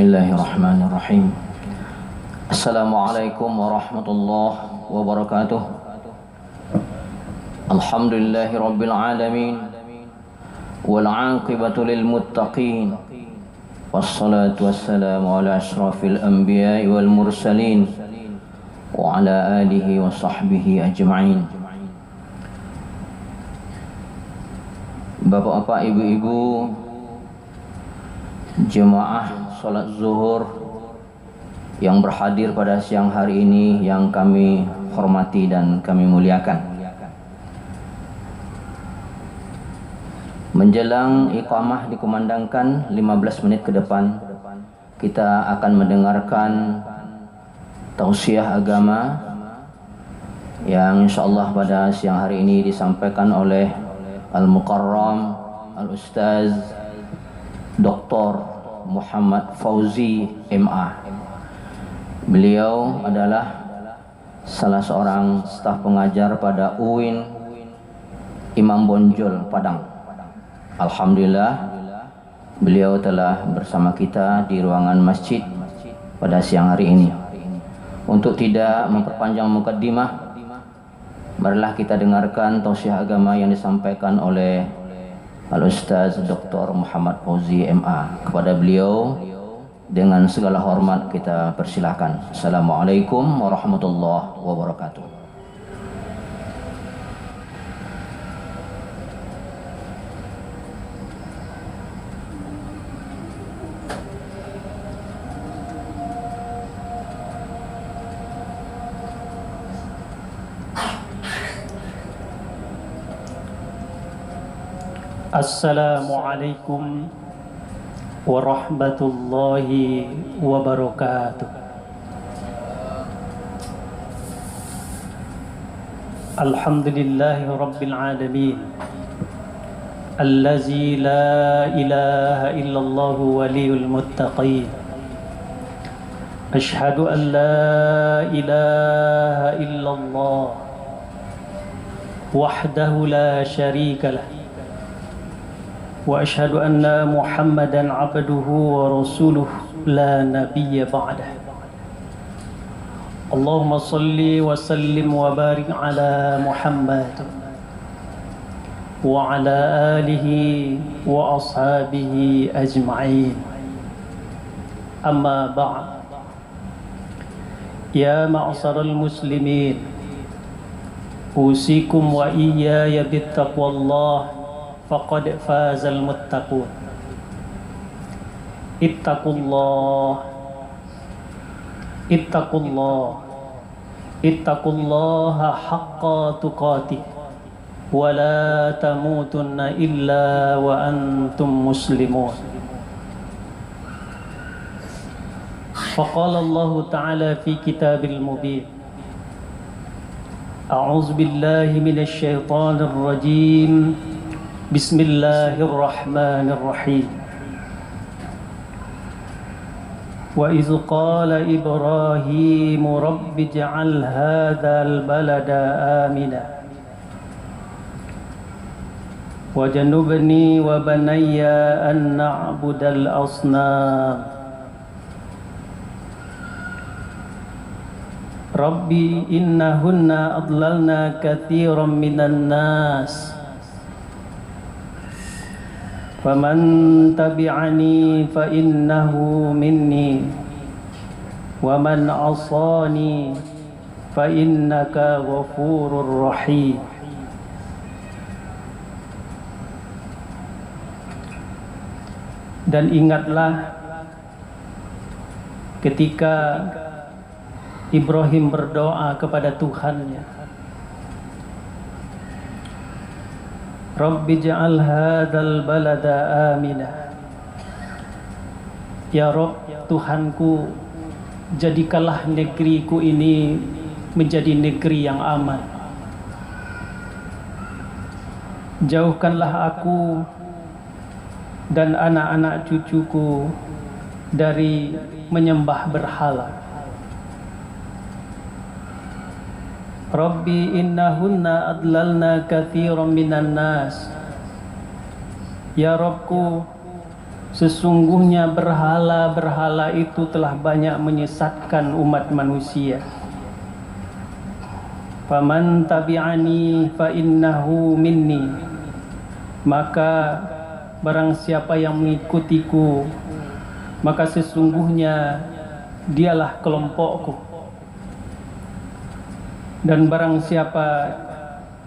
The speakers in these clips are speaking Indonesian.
Bismillahirrahmanirrahim. Assalamualaikum warahmatullahi wabarakatuh. Alhamdulillahi rabbil alamin, wal aqibatu lil muttaqin, wassalatu wassalamu ala ashrafil anbiya'i wal mursalin, wa ala alihi wa sahbihi ajma'in. Bapak-bapak, ibu-ibu, jemaah salat zuhur yang berhadir pada siang hari ini yang kami hormati dan kami muliakan. Menjelang iqamah dikumandangkan 15 menit ke depan, kita akan mendengarkan tausiah agama yang insyaallah pada siang hari ini disampaikan oleh Al-Mukarram Al-Ustaz Dr. Muhammad Fauzi MA. Beliau adalah salah seorang staf pengajar pada UIN Imam Bonjol Padang. Alhamdulillah, beliau telah bersama kita di ruangan masjid pada siang hari ini. Untuk tidak memperpanjang mukaddimah, marilah kita dengarkan tausiah agama yang disampaikan oleh Al-Ustaz Dr. Muhammad Fauzi MA. Kepada beliau dengan segala hormat kita persilahkan. Assalamualaikum warahmatullahi wabarakatuh. Assalamualaikum warahmatullahi wabarakatuh. Alhamdulillahi rabbil alamin, allazi la ilaha illallah waliyul muttaqin. Ashhadu an la ilaha illallah wahdahu la syarika lah, wa ashhadu anna Muhammadan abduhu wa rasuluh la nabiyya ba'dah. Allahumma salli wa sallim wa barik ala Muhammad wa ala alihi wa ashabihi ajma'in. Amma ba'd. Ya ma'asyaral muslimin, usikum wa iyaya bittaqwallah, faqad fazal muttaqun. Ittaqullaha haqqa tuqatih wa la tamutunna illa wa antum muslimun. Faqala Allah ta'ala fi kitabil mubin, a'udzu billahi minasy syaithanir rajim. Bismillahirrahmanirrahim. Wa iz qala Ibrahim rabbi ij'al hadzal balada amina wajnubni wa banayya an na'budal asnam. Rabbi innahunna adlalna katsiran minan nas, faman tabi'ani fa innahu minni wa man 'asani fa innaka ghafurur rahim. Dan ingatlah ketika Ibrahim berdoa kepada Tuhannya, Rabbi ja'al hadzal balada amina. Ya Rabb, Tuhanku, jadikanlah negeriku ini menjadi negeri yang aman. Jauhkanlah aku dan anak-anak cucuku dari menyembah berhala. Rabbi innahunna adlalna katsiran minan nas. Ya Rabbku, Sesungguhnya berhala-berhala itu telah banyak menyesatkan umat manusia. Faman tabi'ani fa innahu minni. Maka barang siapa yang mengikutiku, maka sesungguhnya dialah kelompokku. Dan barang siapa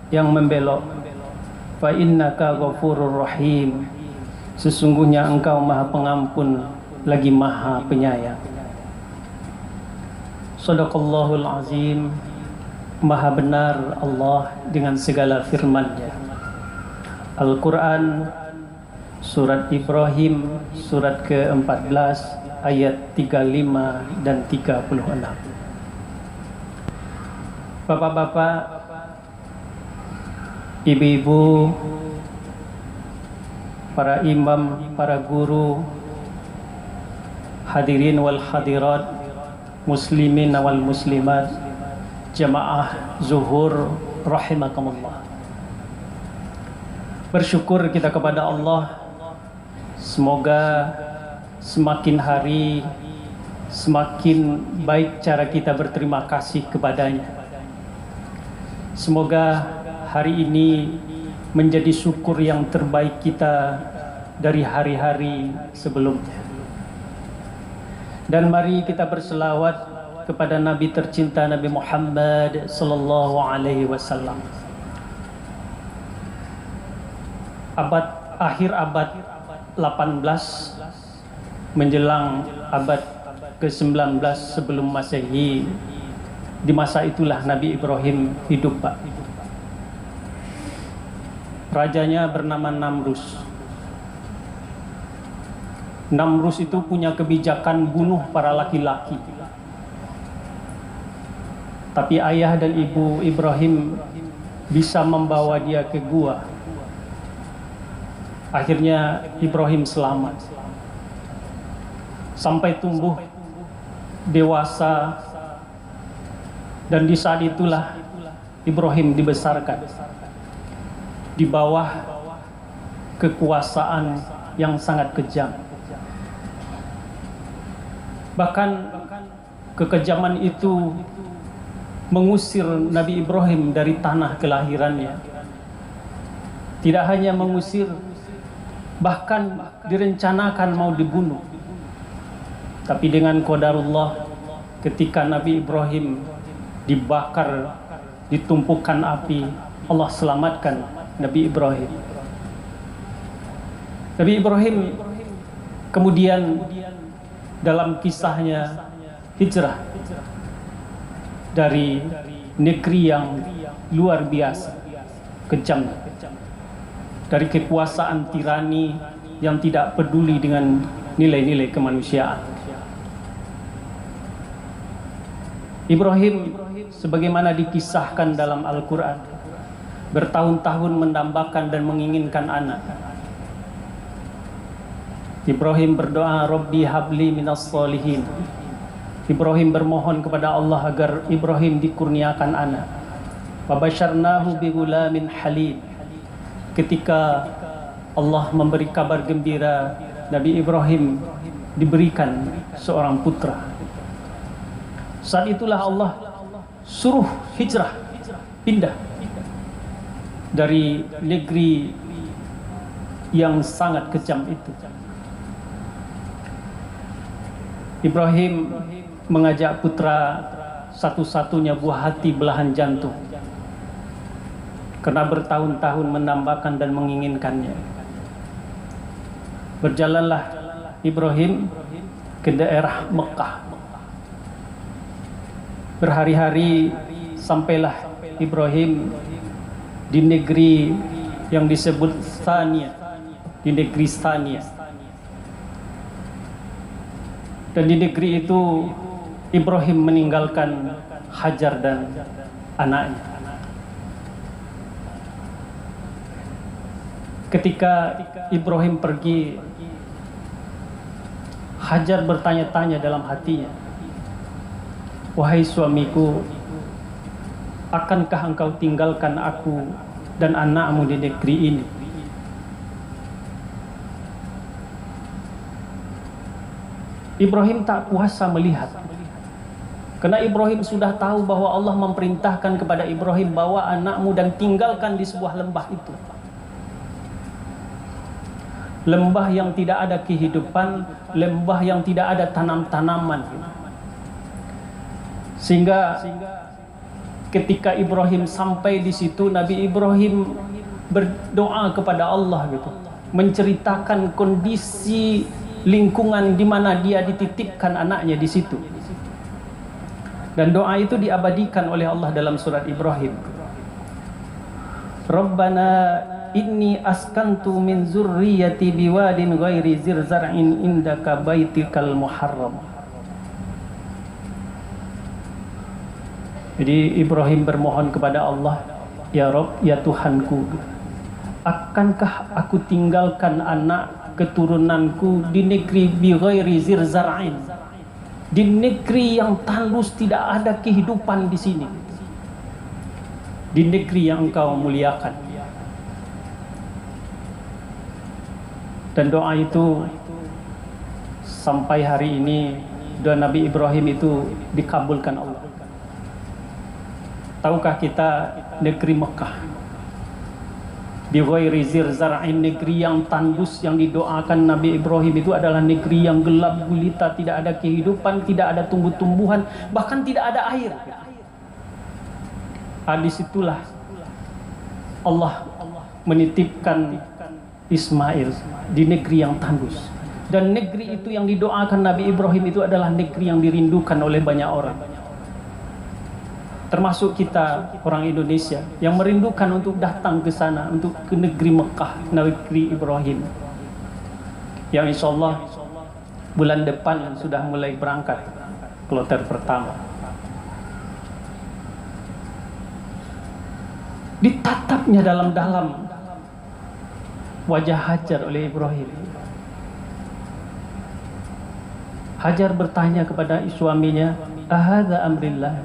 yang membelok, fa innaka ghafurur rahim. Sesungguhnya engkau maha pengampun lagi maha penyayang. Shadaqallahul azim. Maha benar Allah dengan segala firman-Nya. Al-Quran surat Ibrahim surat ke-14 ayat 35 dan 36. Bapak-bapak, ibu-ibu, para imam, para guru, hadirin wal hadirat, muslimin wal muslimat, jamaah zuhur rahimakumullah. Bersyukur kita kepada Allah, semoga semakin hari semakin baik cara kita berterima kasih kepadanya. Semoga hari ini menjadi syukur yang terbaik kita dari hari-hari sebelumnya. Dan mari kita berselawat kepada Nabi tercinta Nabi Muhammad sallallahu alaihi wasallam. Akhir abad 18 menjelang abad ke-19 sebelum Masehi, di masa itulah Nabi Ibrahim hidup, Pak. Rajanya bernama Namrus. Namrus itu punya kebijakan bunuh para laki-laki. Tapi ayah dan ibu Ibrahim bisa membawa dia ke gua. Akhirnya Ibrahim selamat. Sampai tumbuh dewasa. Dan di saat itulah Ibrahim dibesarkan di bawah kekuasaan yang sangat kejam. Bahkan kekejaman itu mengusir Nabi Ibrahim dari tanah kelahirannya. Tidak hanya mengusir, bahkan direncanakan mau dibunuh. Tapi dengan qadarullah, ketika Nabi Ibrahim dibakar, ditumpukan api, Allah selamatkan Nabi Ibrahim. Nabi Ibrahim kemudian dalam kisahnya hijrah dari negeri yang luar biasa kejam, dari kekuasaan tirani yang tidak peduli dengan nilai-nilai kemanusiaan. Ibrahim sebagaimana dikisahkan dalam Al-Quran, bertahun-tahun mendambakan dan menginginkan anak. Ibrahim berdoa, Rabbi habli minas solihin. Ibrahim bermohon kepada Allah agar Ibrahim dikurniakan anak. Wabasyarnahu bigulamin halim. Ketika Allah memberi kabar gembira, Nabi Ibrahim diberikan seorang putra. Saat itulah Allah suruh hijrah, pindah dari negeri yang sangat kejam itu. Ibrahim mengajak putra satu-satunya buah hati belahan jantung, karena bertahun-tahun menambahkan dan menginginkannya. Berjalanlah Ibrahim ke daerah Mekah. Berhari-hari sampailah Ibrahim di negeri yang disebut Thaniyah, di negeri Thaniyah. Dan di negeri itu Ibrahim meninggalkan Hajar dan anaknya. Ketika Ibrahim pergi, Hajar bertanya-tanya dalam hatinya, wahai suamiku, akankah engkau tinggalkan aku dan anakmu di negeri ini? Ibrahim tak kuasa melihat. Karena Ibrahim sudah tahu bahwa Allah memerintahkan kepada Ibrahim, bawa anakmu dan tinggalkan di sebuah lembah itu. Lembah yang tidak ada kehidupan, lembah yang tidak ada tanam-tanaman. Sehingga ketika Ibrahim sampai di situ, Nabi Ibrahim berdoa kepada Allah gitu, menceritakan kondisi lingkungan di mana dia dititipkan anaknya di situ. Dan doa itu diabadikan oleh Allah dalam surat Ibrahim. Rabbana inni askantu min zurriyyati biwadin ghairi zirzar'in indaka baitikal muharram. Jadi Ibrahim bermohon kepada Allah, ya Rabb, ya Tuhanku, akankah aku tinggalkan anak keturunanku di negeri bi ghairi zirzar'in, di negeri yang tandus, tidak ada kehidupan di sini, di negeri yang Engkau muliakan. Dan doa itu sampai hari ini, doa Nabi Ibrahim itu dikabulkan Allah. Tahukah kita negeri Mekah, bi ghairi zirzar'in, negeri yang tandus yang didoakan Nabi Ibrahim itu adalah negeri yang gelap gulita, tidak ada kehidupan, tidak ada tumbuh-tumbuhan, bahkan tidak ada air. Disitulah Allah menitipkan Ismail di negeri yang tandus. Dan negeri itu yang didoakan Nabi Ibrahim itu adalah negeri yang dirindukan oleh banyak orang, termasuk kita orang Indonesia yang merindukan untuk datang ke sana, untuk ke negeri Mekah, negeri Ibrahim, yang insya Allah bulan depan sudah mulai berangkat kloter pertama. Ditatapnya dalam-dalam wajah Hajar oleh Ibrahim. Hajar bertanya kepada suaminya, ahadza amrillah,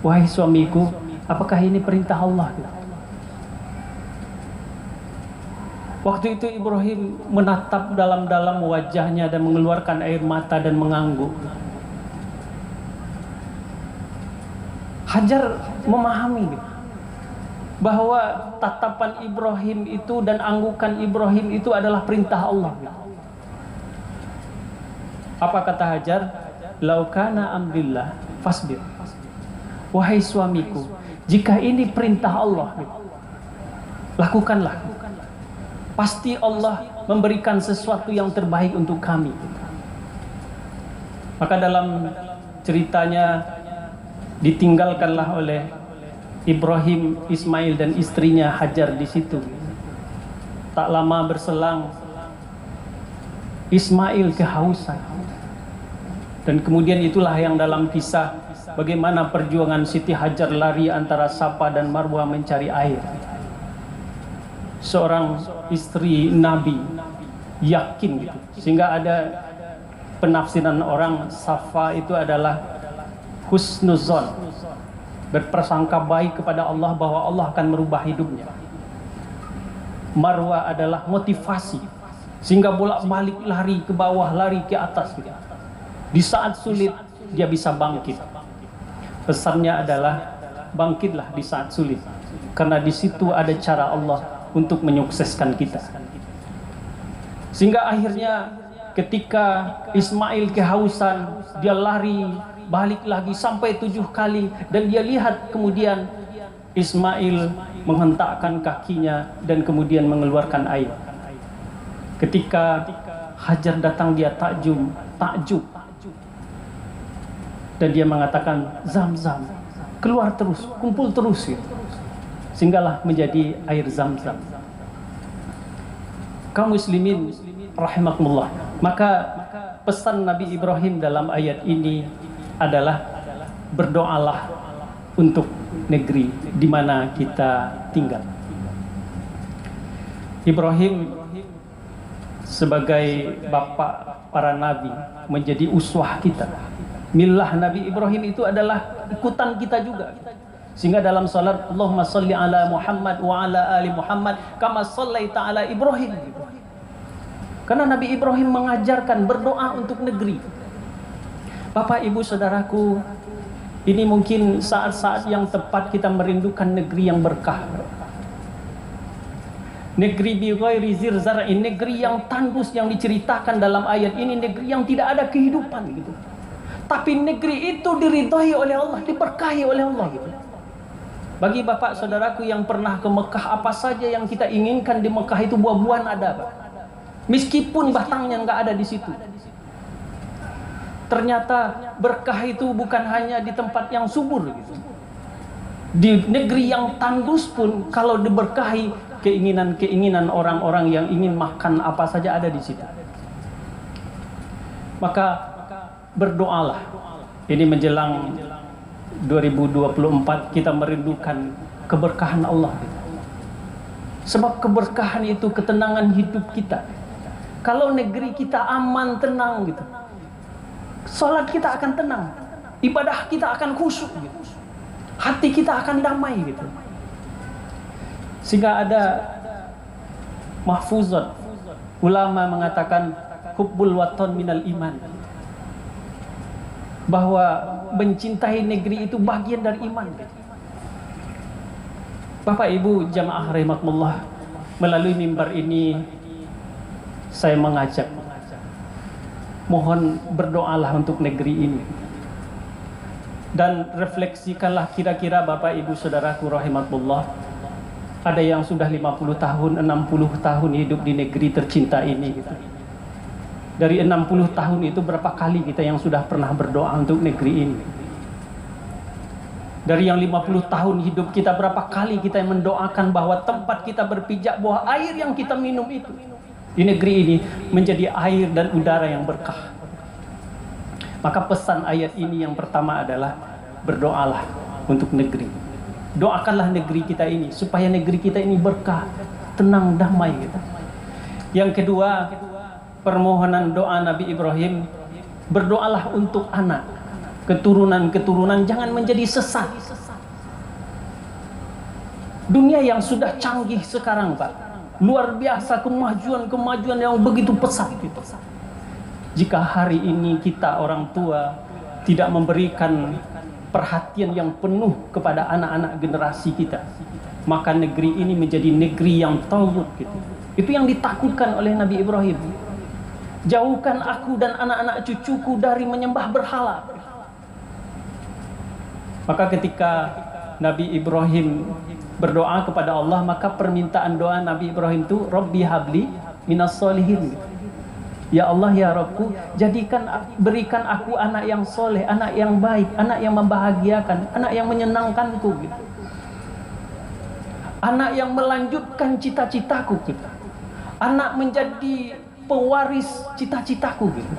wahai suamiku, apakah ini perintah Allah? Waktu itu Ibrahim menatap dalam-dalam wajahnya dan mengeluarkan air mata dan mengangguk. Hajar memahami bahwa tatapan Ibrahim itu dan anggukan Ibrahim itu adalah perintah Allah. Apa kata Hajar? Laukana amrillah fasbir. Wahai suamiku, jika ini perintah Allah, lakukanlah. Pasti Allah memberikan sesuatu yang terbaik untuk kami. Maka dalam ceritanya ditinggalkanlah oleh Ibrahim, Ismail dan istrinya Hajar di situ. Tak lama berselang, Ismail kehausan. Dan kemudian itulah yang dalam kisah bagaimana perjuangan Siti Hajar lari antara Safa dan Marwah mencari air. Seorang istri Nabi yakin gitu. Sehingga ada penafsiran orang, Safa itu adalah husnuzon, berprasangka baik kepada Allah bahwa Allah akan merubah hidupnya. Marwah adalah motivasi, sehingga bolak-balik lari ke bawah, lari ke atas gitu. Di saat sulit dia bisa bangkit. Pesannya adalah bangkitlah di saat sulit, karena di situ ada cara Allah untuk menyukseskan kita. Sehingga akhirnya ketika Ismail kehausan, dia lari balik lagi sampai 7 kali, dan dia lihat kemudian Ismail menghentakkan kakinya dan kemudian mengeluarkan air. Ketika Hajar datang, dia takjub, dan dia mengatakan, Zam-Zam, keluar terus, kumpul terus gitu. Sehinggalah menjadi air Zam-Zam. Kaum muslimin rahimakumullah. Maka pesan Nabi Ibrahim dalam ayat ini adalah berdoalah untuk negeri di mana kita tinggal. Ibrahim sebagai bapak para nabi menjadi uswah kita. Milah Nabi Ibrahim itu adalah ikutan kita juga. Sehingga dalam salat, Allahumma salli ala Muhammad wa ala ali Muhammad kama sallaita ala Ibrahim. Karena Nabi Ibrahim mengajarkan berdoa untuk negeri. Bapak, Ibu, Saudaraku, ini mungkin saat-saat yang tepat kita merindukan negeri yang berkah. Negeri bi ghairi zir zar'in, negeri yang tandus yang diceritakan dalam ayat ini, negeri yang tidak ada kehidupan gitu. Tapi negeri itu diridhai oleh Allah, diberkahi oleh Allah gitu. Bagi Bapak Saudaraku yang pernah ke Mekah, apa saja yang kita inginkan di Mekah itu buah-buahan ada, Pak. Meskipun batangnya nggak ada di situ. Ternyata berkah itu bukan hanya di tempat yang subur gitu. Di negeri yang tandus pun kalau diberkahi, keinginan-keinginan orang-orang yang ingin makan apa saja ada di situ. Maka berdoalah. Ini menjelang 2024 kita merindukan keberkahan Allah. Sebab keberkahan itu ketenangan hidup kita. Kalau negeri kita aman, tenang gitu, salat kita akan tenang, ibadah kita akan khusyuk gitu. Hati kita akan damai gitu. Sehingga ada mahfuzat, ulama mengatakan hubbul watan minal iman, bahwa mencintai negeri itu bagian dari iman gitu. Bapak Ibu jamaah rahimakumullah, melalui mimbar ini saya mengajak, mohon berdoalah untuk negeri ini. Dan refleksikanlah kira-kira Bapak Ibu Saudaraku rahimakumullah, ada yang sudah 50 tahun, 60 tahun hidup di negeri tercinta ini gitu. Dari 60 tahun itu berapa kali kita yang sudah pernah berdoa untuk negeri ini? Dari yang 50 tahun hidup kita, berapa kali kita yang mendoakan bahwa tempat kita berpijak, bahwa air yang kita minum itu di negeri ini menjadi air dan udara yang berkah. Maka pesan ayat ini yang pertama adalah berdoalah untuk negeri. Doakanlah negeri kita ini supaya negeri kita ini berkah, tenang, damai gitu. Yang kedua, permohonan doa Nabi Ibrahim, berdoalah untuk anak, keturunan-keturunan jangan menjadi sesat. Dunia yang sudah canggih sekarang, Pak, luar biasa, kemajuan yang begitu pesat gitu. Jika hari ini kita orang tua tidak memberikan perhatian yang penuh kepada anak-anak generasi kita, maka negeri ini menjadi negeri yang taghut gitu. Itu yang ditakutkan oleh Nabi Ibrahim. Jauhkan aku dan anak-anak cucuku dari menyembah berhala. Maka ketika Nabi Ibrahim berdoa kepada Allah, maka permintaan doa Nabi Ibrahim itu Rabbi habli minas solihin. Ya Allah, ya Rabbku, berikan aku anak yang soleh, anak yang baik, anak yang membahagiakan, anak yang menyenangkanku gitu. Anak yang melanjutkan cita-citaku gitu. Anak menjadi pewaris cita-citaku gitu.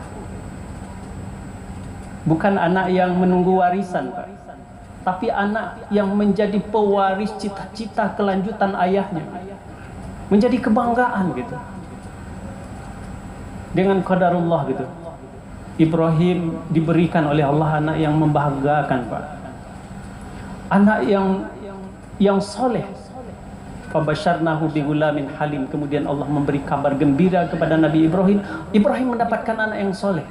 Bukan anak yang menunggu warisan, Pak, tapi anak yang menjadi pewaris cita-cita kelanjutan ayahnya, menjadi kebanggaan gitu. Dengan qadarullah gitu, Ibrahim diberikan oleh Allah anak yang membahagiakan, Pak, anak yang soleh. Fabasyarnahu bigulamin halim. Kemudian Allah memberi kabar gembira kepada Nabi Ibrahim. Ibrahim mendapatkan anak yang soleh.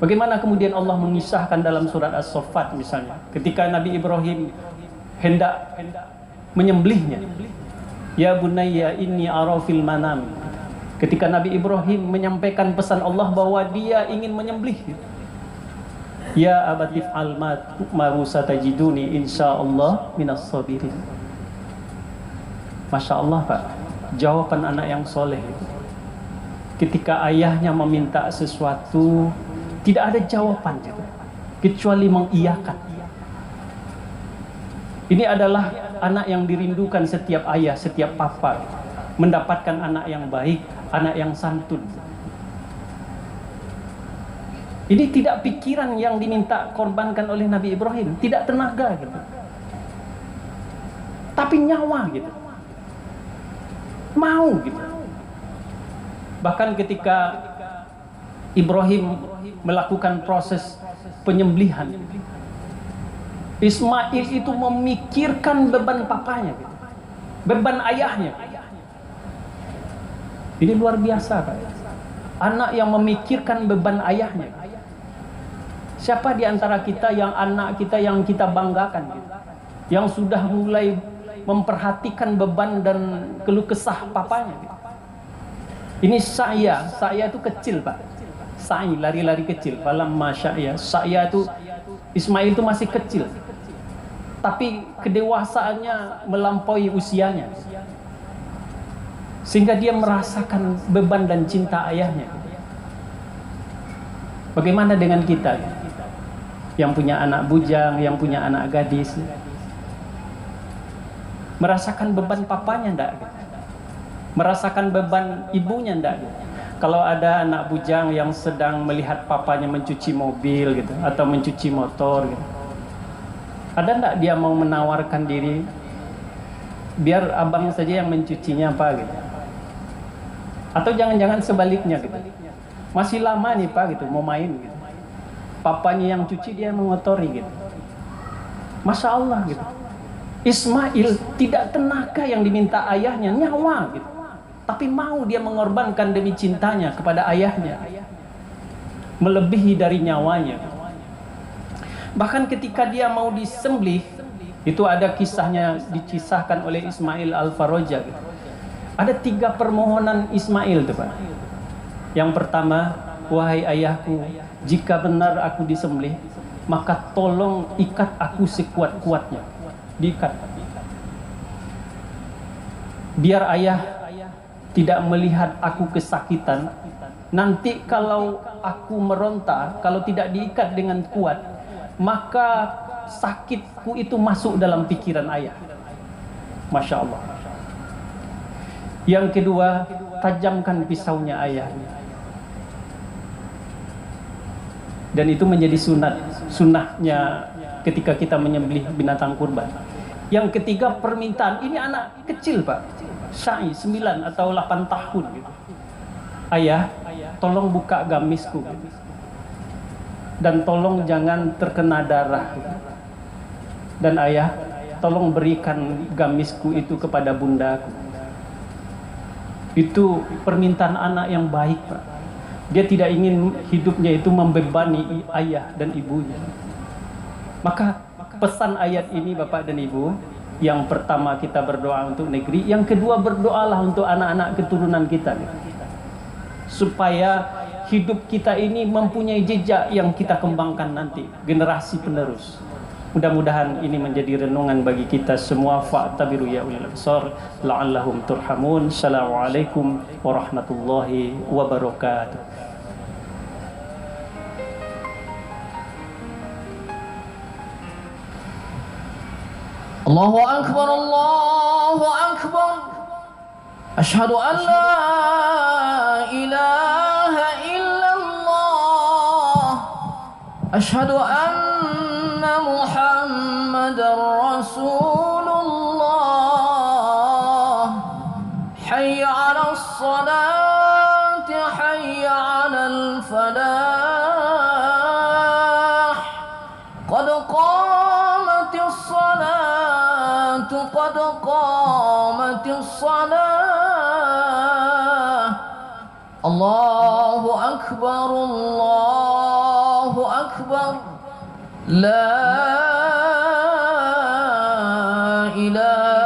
Bagaimana kemudian Allah mengisahkan dalam surat As-Saffat misalnya, ketika Nabi Ibrahim hendak menyembelihnya, ya bunayya inni ara fil manam. Ketika Nabi Ibrahim menyampaikan pesan Allah bahwa dia ingin menyembelih, ya abatif almat maru satajiduni insyaallah minas sabirin. Masya Allah, Pak, jawaban anak yang soleh. Ketika ayahnya meminta sesuatu, tidak ada jawaban gitu, kecuali mengiyakan. Ini adalah anak yang dirindukan setiap ayah, setiap papa, mendapatkan anak yang baik, anak yang santun. Ini tidak pikiran yang diminta korbankan oleh Nabi Ibrahim, tidak tenaga gitu, tapi nyawa gitu, mau gitu. Bahkan ketika Ibrahim melakukan proses penyembelihan, Ismail itu memikirkan beban papanya gitu, beban ayahnya. Ini luar biasa, Pak. Anak yang memikirkan beban ayahnya. Siapa di antara kita yang anak kita yang kita banggakan gitu? Yang sudah mulai memperhatikan beban dan keluh kesah papanya gitu? Ini saya itu kecil, Pak. Sa'i, lari-lari kecil. Falamma sya'ya. Saya itu Ismail itu masih kecil. Tapi kedewasaannya melampaui usianya. Sehingga dia merasakan beban dan cinta ayahnya. Bagaimana dengan kita yang punya anak bujang, yang punya anak gadis? Merasakan beban papanya enggak? Merasakan beban ibunya enggak? Kalau ada anak bujang yang sedang melihat papanya mencuci mobil gitu, atau mencuci motor gitu, ada enggak dia mau menawarkan diri, biar abang saja yang mencucinya apa gitu? Atau jangan-jangan sebaliknya gitu, masih lama nih Pak gitu, mau main gitu, papanya yang cuci dia mengotori gitu. Masya Allah gitu. Ismail tidak tenaga yang diminta ayahnya, nyawa gitu. Tapi mau dia mengorbankan demi cintanya kepada ayahnya, melebihi dari nyawanya. Bahkan ketika dia mau disembelih, itu ada kisahnya dikisahkan oleh Ismail Al-Faraja gitu. Ada 3 permohonan Ismail tuh Pak. Yang pertama, wahai ayahku, jika benar aku disembelih, maka tolong ikat aku sekuat-kuatnya. Diikat. Biar ayah tidak melihat aku kesakitan. Nanti kalau aku meronta, kalau tidak diikat dengan kuat, maka sakitku itu masuk dalam pikiran ayah. Masya Allah. Yang kedua, tajamkan pisaunya ayah. Dan itu menjadi sunnahnya ketika kita menyembelih binatang kurban. Yang ketiga, permintaan. Ini anak kecil Pak, Syai 9 atau 8 tahun gitu. Ayah, tolong buka gamisku gitu. Dan tolong jangan terkena darah gitu. Dan ayah, tolong berikan gamisku itu kepada bundaku. Itu permintaan anak yang baik Pak. Dia tidak ingin hidupnya itu membebani ayah dan ibunya. Maka pesan ayat ini Bapak dan Ibu, yang pertama kita berdoa untuk negeri, yang kedua berdoalah untuk anak-anak keturunan kita, supaya hidup kita ini mempunyai jejak yang kita kembangkan nanti, generasi penerus. Mudah-mudahan ini menjadi renungan bagi kita semua. Fa'tabiru ya ulil absar la'allahum turhamun. Assalamualaikum warahmatullahi wabarakatuh. Allahu Akbar, Allahu Akbar. Asyhadu an la ilaha illallah. Asyhadu anna Muhammadar Rasulullah. Hayya 'alas salati, hayya 'alal falah. Qad qamatis salatu, qad qamatis salah. Allahu akbar, Allahu akbar. La ilaha